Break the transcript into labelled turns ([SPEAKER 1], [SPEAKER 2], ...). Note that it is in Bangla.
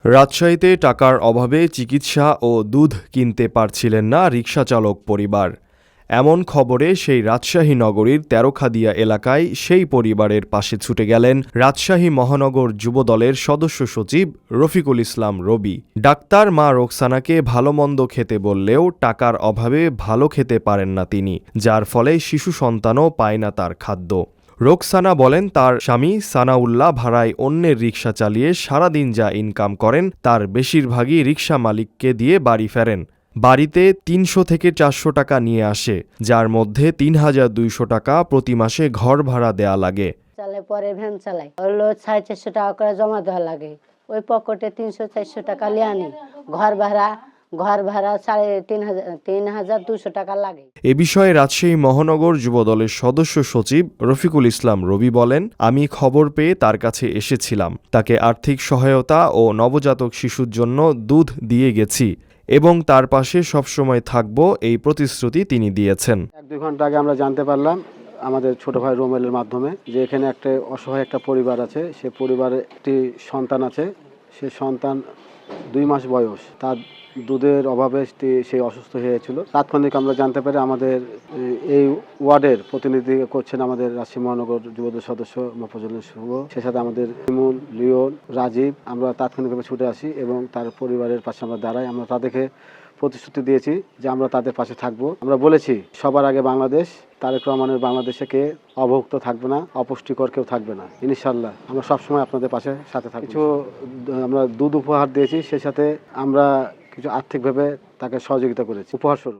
[SPEAKER 1] রাজশাহীতে টাকার অভাবে চিকিৎসা ও দুধ কিনতে পারছিলেন না রিকশাচালক পরিবার। এমন খবরে সেই রাজশাহী নগরীর তেরোখাদিয়া এলাকায় সেই পরিবারের পাশে ছুটে গেলেন রাজশাহী মহানগর যুবদলের সদস্য সচিব রফিকুল ইসলাম রবি। ডাক্তার মা রোকসানাকে ভালোমন্দ খেতে বললেও টাকার অভাবে ভালো খেতে পারেন না তিনি, যার ফলে শিশু সন্তানও পায় না তার খাদ্য। রোকসানা বলেন, তার স্বামী সানাউল্লাহ ভাড়ায় অন্যের রিকশা চালিয়ে সারাদিন যা ইনকাম করেন তার বেশিরভাগই রিকশা মালিককে দিয়ে বাড়ি ফেরেন। বাড়িতে ৩০০ থেকে ৪০০ টাকা নিয়ে আসে, যার মধ্যে ৩,২০০ টাকা প্রতি মাসে ঘর ভাড়া দেয়া লাগে।
[SPEAKER 2] পরে ভ্যান চালাই, হলো ৪৫০ টাকা করে জমা দেওয়া লাগে। ওই পকেটে ৩০০-৪০০ টাকা লিয়ে আনি। ঘর ভাড়া ৩,২০০ টাকা লাগে।
[SPEAKER 1] এ বিষয়ে রাজশাহী মহানগর যুবদলের সদস্য সচিব রফিকুল ইসলাম রবি বলেন, আমি খবর পেয়ে তার কাছে এসেছিলাম। তাকে আর্থিক সহায়তা ও নবজাতক শিশুর জন্য দুধ দিয়ে গেছি এবং তার পাশে সবসময় থাকব, এই প্রতিশ্রুতি তিনি দিয়েছেন।
[SPEAKER 3] ১-২ ঘন্টা আগে আমরা জানতে পারলাম আমাদের ছোট ভাই রোমেলের মাধ্যমে যে এখানে একটা অসহায় একটা পরিবার আছে। সে পরিবারে একটি সন্তান আছে। সে সন্তান ২ মাস বয়স, তার দুধের অভাবে সেই অসুস্থ হয়েছিল। তাৎক্ষণিক আমরা জানতে পারি আমাদের এই ওয়ার্ডের প্রতিনিধি করছেন আমাদের রাজশাহী মহানগর যুবদল সদস্য মফজুল শুভ, সে সাথে আমাদের ইমুল, লিওন, রাজীব। আমরা তাৎক্ষণিকভাবে ছুটে আসি এবং তার পরিবারের পাশে আমরা দাঁড়াই। আমরা তাদেরকে প্রতিশ্রুতি দিয়েছি যে আমরা তাদের পাশে থাকবো। আমরা বলেছি সবার আগে বাংলাদেশ, তারেক রহমানের বাংলাদেশে কে অবভুক্ত থাকবে না, অপুষ্টিকর কেউ থাকবে না। ইনশাআল্লাহ আমরা সবসময় আপনাদের পাশে সাথে থাকবো। কিছু আমরা দুধ উপহার দিয়েছি, সেই সাথে আমরা কিছু আর্থিকভাবে তাকে সহযোগিতা করেছি উপহার স্বরূপ।